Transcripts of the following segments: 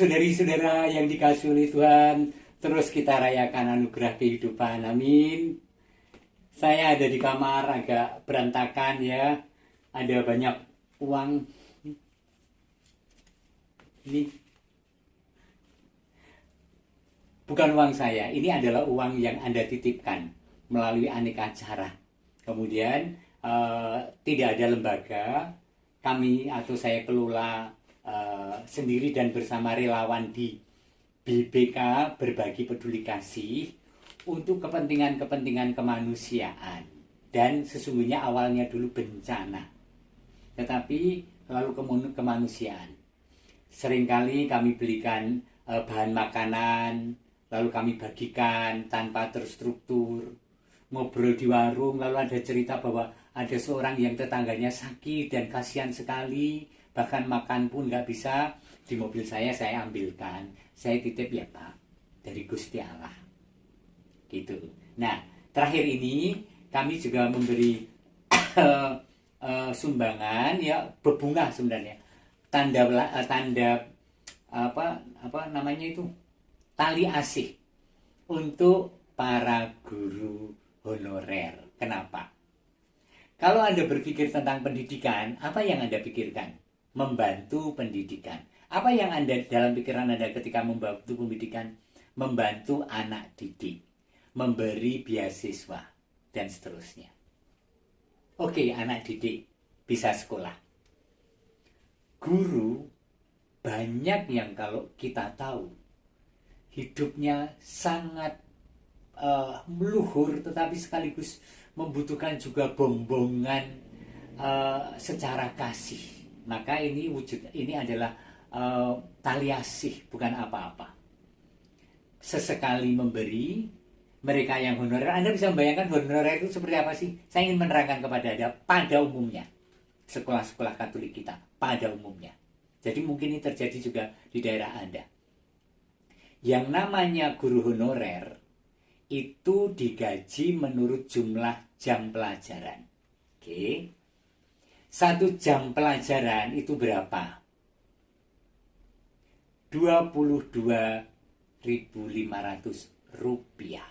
Saudari-saudara yang dikasihi oleh Tuhan, terus kita rayakan anugerah kehidupan, amin. Saya ada di kamar agak berantakan ya, ada banyak uang. Ini bukan uang saya, ini adalah uang yang Anda titipkan melalui aneka cara. Kemudian tidak ada lembaga, kami atau saya kelola sendiri dan bersama relawan di BPK, Berbagi Peduli Kasih, untuk kepentingan-kepentingan kemanusiaan. Dan sesungguhnya awalnya dulu bencana, tetapi lalu kemanusiaan. Seringkali kami belikan bahan makanan, lalu kami bagikan tanpa terstruktur. Ngobrol di warung, lalu ada cerita bahwa ada seorang yang tetangganya sakit dan kasihan sekali, bahkan makan pun nggak bisa. Di mobil saya ambilkan, saya titip ya Pak, dari Gusti Allah gitu. Nah, terakhir ini kami juga memberi sumbangan ya, bebungah sebenarnya, tanda apa namanya itu, tali asih untuk para guru honorer. Kenapa? Kalau Anda berpikir tentang pendidikan, apa yang Anda pikirkan? Membantu pendidikan. Apa yang Anda dalam pikiran Anda ketika membantu pendidikan? Membantu anak didik, memberi beasiswa, dan seterusnya. Oke, anak didik bisa sekolah. Guru, banyak yang kalau kita tahu, hidupnya sangat meluhur, tetapi sekaligus membutuhkan juga bombongan secara kasih. Maka ini adalah tali asih, bukan apa-apa. Sesekali memberi. Mereka yang honorer, Anda bisa membayangkan honorer itu seperti apa sih? Saya ingin menerangkan kepada Anda pada umumnya, sekolah-sekolah Katolik kita pada umumnya. Jadi mungkin ini terjadi juga di daerah Anda. Yang namanya guru honorer itu digaji menurut jumlah jam pelajaran. Oke. 1 jam pelajaran itu berapa? 22.500 rupiah.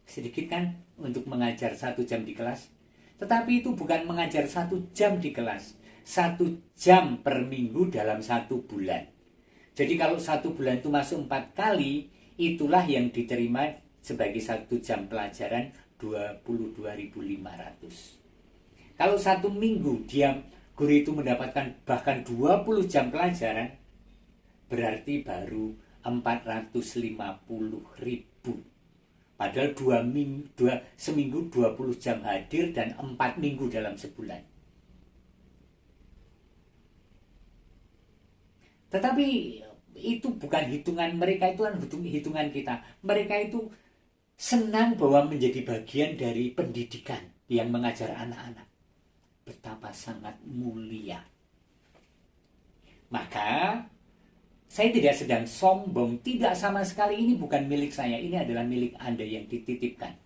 Sedikit kan untuk mengajar 1 jam di kelas? Tetapi itu bukan mengajar 1 jam di kelas. 1 jam per minggu dalam 1 bulan. Jadi kalau 1 bulan itu masuk 4 kali, itulah yang diterima sebagai 1 jam pelajaran 22.500. Kalau 1 minggu guru itu mendapatkan bahkan 20 jam pelajaran, berarti baru 450.000. Padahal seminggu 20 jam hadir dan 4 minggu dalam sebulan. Tetapi itu bukan hitungan mereka, itu kan hitungan kita. Mereka itu senang bahwa menjadi bagian dari pendidikan yang mengajar anak-anak. Betapa sangat mulia. Maka saya tidak sedang sombong, tidak sama sekali, ini bukan milik saya, ini adalah milik Anda yang dititipkan.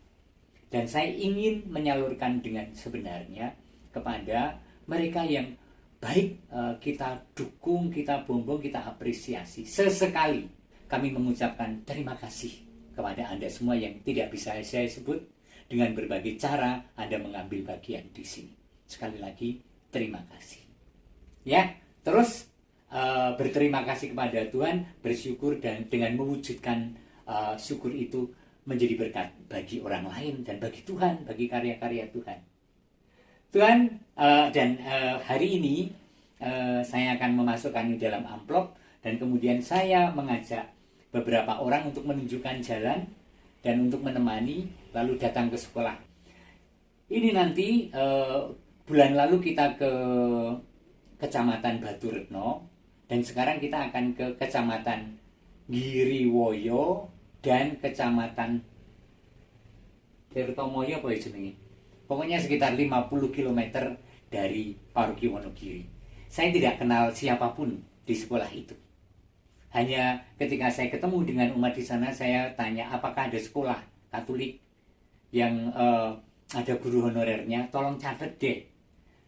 Dan saya ingin menyalurkan dengan sebenarnya kepada mereka yang baik kita dukung, kita bombong, kita apresiasi. Sesekali kami mengucapkan terima kasih kepada Anda semua yang tidak bisa saya sebut. Dengan berbagai cara Anda mengambil bagian di sini. Sekali lagi, terima kasih. Ya, terus berterima kasih kepada Tuhan, bersyukur, dan dengan mewujudkan syukur itu menjadi berkat bagi orang lain dan bagi Tuhan, bagi karya-karya Tuhan. Hari ini saya akan memasukkan di dalam amplop, dan kemudian saya mengajak beberapa orang untuk menunjukkan jalan dan untuk menemani, lalu datang ke sekolah. Ini nanti bulan lalu kita ke Kecamatan Batu Retno, dan sekarang kita akan ke Kecamatan Giriwoyo dan Kecamatan Tirtomoyo, apa jenenge? Pokoknya sekitar 50 km dari Paroki Wonogiri. Saya tidak kenal siapapun di sekolah itu. Hanya ketika saya ketemu dengan umat di sana, saya tanya apakah ada sekolah Katolik yang ada guru honorernya. Tolong catat deh,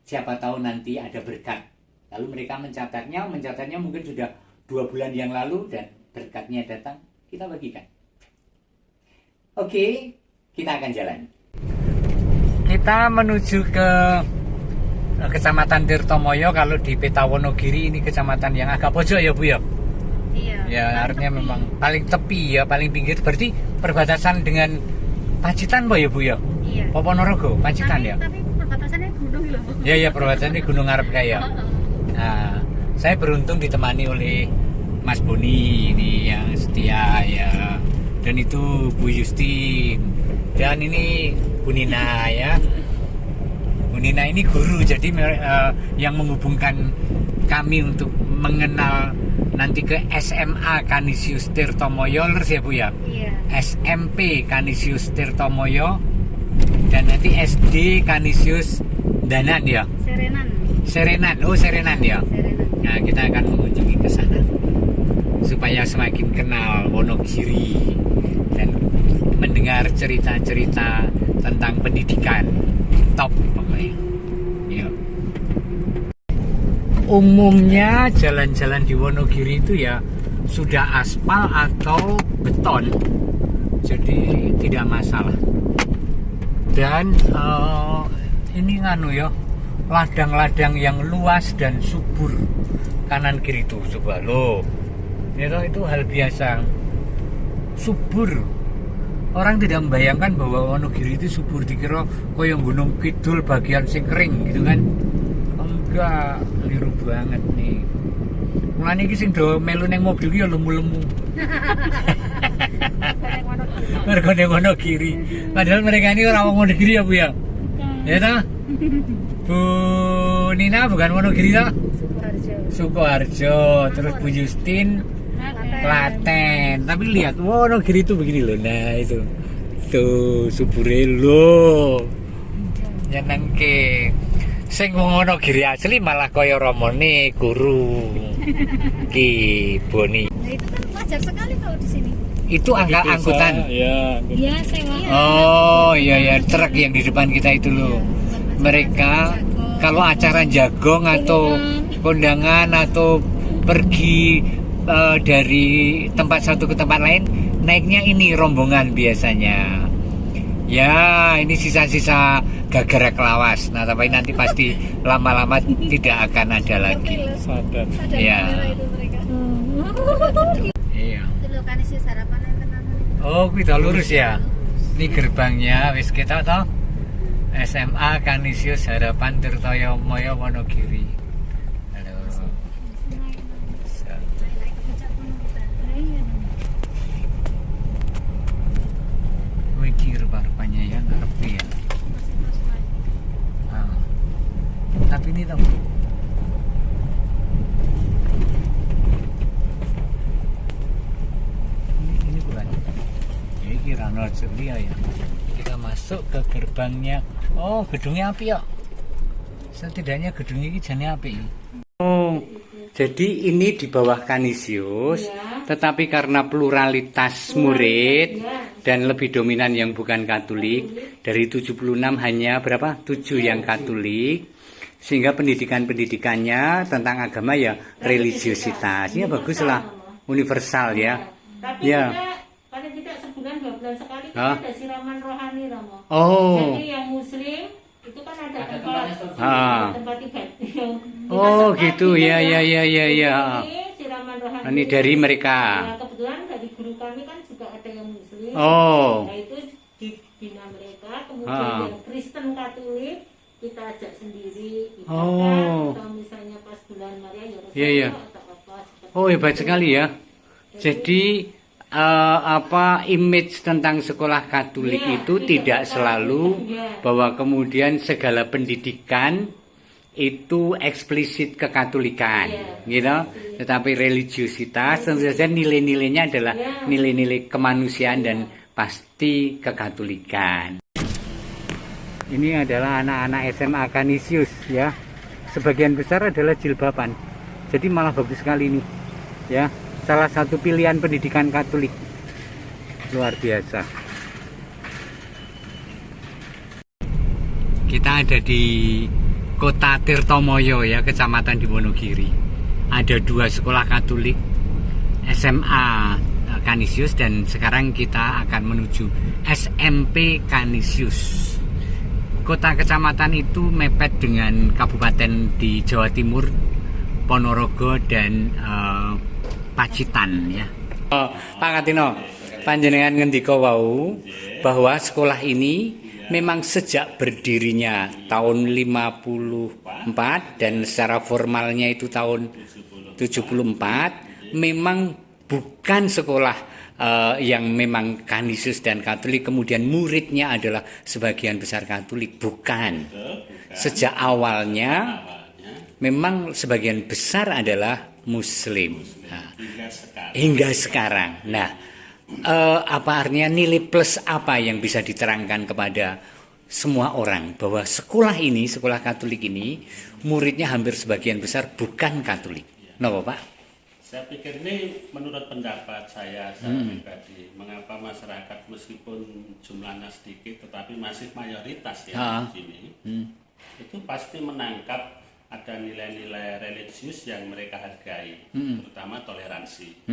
siapa tahu nanti ada berkat. Lalu mereka mencatatnya mungkin sudah 2 bulan yang lalu dan berkatnya datang, kita bagikan. Oke, kita akan jalan. Kita menuju ke Kecamatan Tirtomoyo. Kalau di peta Wonogiri ini kecamatan yang agak pojok ya Bu ya? Iya. Ya artinya tepi. Memang paling tepi ya, paling pinggir. Berarti perbatasan dengan Pacitan Bu ya Bu ya? Iya. Ponorogo, Pacitan ya? Tapi perbatasannya gunung loh. Ya perbatasannya Gunung Arep kayak. Nah, saya beruntung ditemani oleh Mas Boni ini yang setia ya. Dan itu Bu Justin. Dan ini Bu Nina ya. Bu Nina ini guru, jadi yang menghubungkan kami untuk mengenal nanti ke SMA Canisius Tirtomoyo ya Bu ya. Iya. SMP Canisius Tirtomoyo dan nanti SD Canisius Danan ya. Serenan ya. Serenan. Nah, kita akan mengunjungi ke sana supaya semakin kenal Wonogiri dan mendengar cerita-cerita tentang pendidikan top pokoknya. Yuk. Umumnya jalan-jalan di Wonogiri itu ya sudah aspal atau beton, jadi tidak masalah. Dan ini ya ladang-ladang yang luas dan subur kanan kiri itu, coba loh. Itu hal biasa, subur. Orang tidak membayangkan bahwa Wonogiri itu subur, dikira koyo Gunung Kidul bagian sing kering gitu kan. Enggak, liru banget nih. Mulane iki sing do melu ning mobil ki ya lemu-lemu. Mergo ning Wonogiri. Padahal mereka ini orang Wonogiri ya Bu ya. Ya toh? Bu Nina bukan Wonogiri toh? Sukoharjo. Terus Bu Justin Klaten. Tapi lihat Wonogiri itu begini loh. Nah itu tuh subure lo nyenengke. Sing Wonogiri asli malah kaya romone guru Ki Boni. Nah itu kan wajar sekali kalau di sini. Itu angkutan. Iya, sewa. Oh iya truk yang di depan kita itu loh. Mereka kalau acara jagong atau kondangan atau pergi dari tempat satu ke tempat lain, naiknya ini rombongan biasanya. Ya, ini sisa-sisa gagara kelawas. Nah, tapi nanti pasti lama-lama tidak akan ada lagi. Sadar Ya. itu mereka. Iya. Itu loh Canisius Harapan yang kenal. Oh, kita lurus ya. Ini gerbangnya wis kita toh. SMA Canisius Harapan Tirtomoyo Wonogiri. Halo. Wih, rupanya ya ngarep ya. Tapi ini tahu. Ini bukan. Ini kira Celia ya. Kita masuk ke gerbangnya. Oh, gedungnya api ya. Setidaknya gedungnya ini jane api. Oh, jadi ini di bawah Canisius, tetapi karena pluralitas murid dan lebih dominan yang bukan Katolik, dari 76 hanya berapa? 7 yang Katolik. Sehingga pendidikannya tentang agama ya religiositas. Ya baguslah, universal ya. Tapi ya. paling tidak sebulan 2 bulan sekali kita ada siraman rohani Romo. Oh. Jadi yang muslim itu kan ada tempat ibadah. Oh gitu ya. Siraman rohani. Ini dari mereka. Ya, kebetulan dari guru kami kan juga ada yang muslim. Oh. Nah itu dibina mereka. Kemudian yang Kristen Katolik kita ajak sendiri ibadah. Atau misalnya pas bulan Maria ya atau apa. Oh hebat sekali ya. Jadi image tentang sekolah Katolik itu tidak selalu bahwa kemudian segala pendidikan itu eksplisit kekatolikan, gitu. Tetapi religiositas tentu saja nilai-nilainya adalah nilai-nilai kemanusiaan dan pasti kekatolikan. Ini adalah anak-anak SMA Canisius ya. Sebagian besar adalah jilbaban. Jadi malah bagus sekali nih. Ya. Salah satu pilihan pendidikan Katolik. Luar biasa. Kita ada di Kota Tirtomoyo ya, kecamatan di Wonogiri. Ada 2 sekolah Katolik SMA Canisius, dan sekarang kita akan menuju SMP Canisius. Kota kecamatan itu mepet dengan kabupaten di Jawa Timur, Ponorogo dan Pacitan ya. Pak Katino, panjenengan ngendika wau bahwa sekolah ini memang sejak berdirinya tahun 54 dan secara formalnya itu tahun 74 memang bukan sekolah yang memang Canisius dan Katolik, kemudian muridnya adalah sebagian besar Katolik, bukan. Sejak awalnya memang sebagian besar adalah Muslim. Nah, hingga sekarang. Nah, apa artinya, nilai plus apa yang bisa diterangkan kepada semua orang bahwa sekolah ini, sekolah Katolik ini, muridnya hampir sebagian besar bukan Katolik. Kenapa, Pak? Saya pikir ini menurut pendapat saya pribadi, mengapa masyarakat meskipun jumlahnya sedikit tetapi masih mayoritas ya di sini, itu pasti menangkap ada nilai-nilai religius yang mereka hargai, terutama toleransi.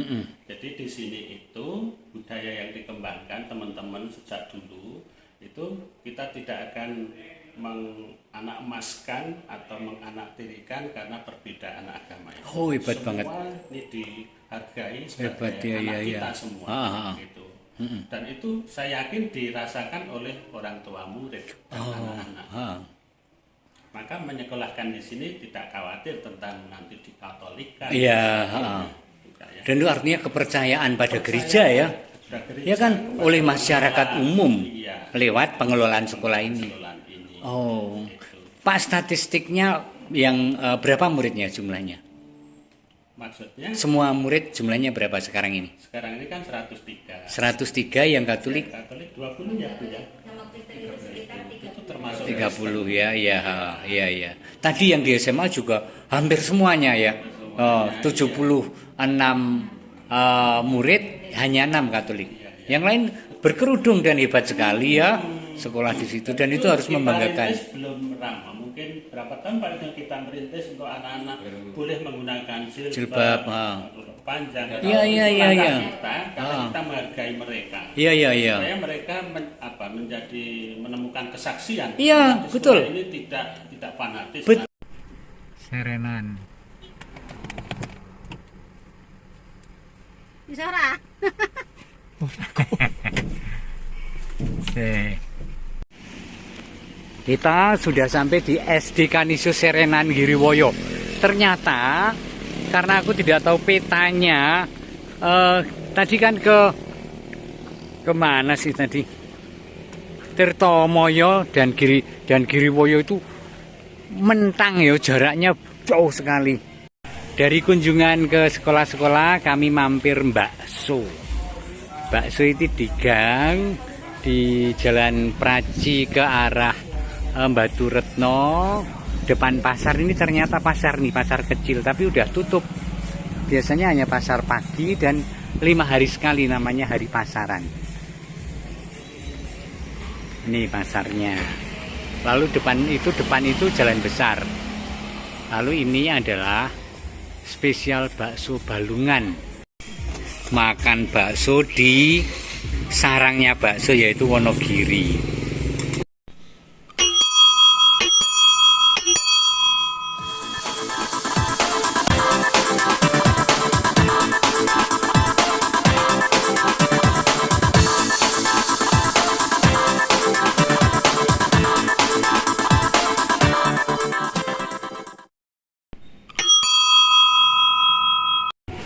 Jadi di sini itu budaya yang dikembangkan teman-teman sejak dulu, itu kita tidak akan menganak-emaskan atau menganaktirikan karena perbedaan agama itu. Oh, hebat semua banget. Ini dihargai Hebat, sebagai ya, anak ya, kita ya. semua. Gitu. Dan itu saya yakin dirasakan oleh orang tua murid dan anak-anak. Maka menyekolahkan di sini tidak khawatir tentang nanti dikatolikan. Iya. Dan itu artinya kepercayaan pada gereja ya. Ya kan, oleh masyarakat umum lewat pengelolaan sekolah ini. Oh, Pak, statistiknya yang berapa muridnya jumlahnya? Maksudnya? Semua murid jumlahnya berapa sekarang ini? Sekarang ini kan 103. 103 yang Katolik? Yang Katolik 20 ya, Bu ya. Itu termasuk 30 ya, ya. Tadi yang di SMA juga hampir semuanya ya. 76 murid, hanya 6 Katolik. Yang lain berkerudung dan hebat sekali ya sekolah di situ, dan itu harus membanggakan. Belum ramah, mungkin berapa tahun paling kita merintis untuk anak-anak boleh menggunakan jilbab panjang. Iya. Karena kita menghargai mereka. Iya. Supaya mereka menjadi menemukan kesaksian. Iya, betul. Ini tidak fanatis. Serenan. Isara. Kita sudah sampai di SD Canisius Serenan Giriwoyo. Ternyata karena aku tidak tahu petanya, tadi kan ke mana sih tadi? Tirtomoyo dan Giriwoyo itu mentang ya, jaraknya jauh sekali. Dari kunjungan ke sekolah-sekolah kami mampir bakso. Bakso itu di gang di Jalan Praci ke arah Batu Retno, depan pasar. Ini ternyata pasar nih, pasar kecil tapi udah tutup. Biasanya hanya pasar pagi dan 5 hari sekali, namanya hari pasaran. Ini pasarnya. Lalu depan itu jalan besar. Lalu ini adalah spesial bakso Balungan. Makan bakso di sarangnya bakso yaitu Wonogiri.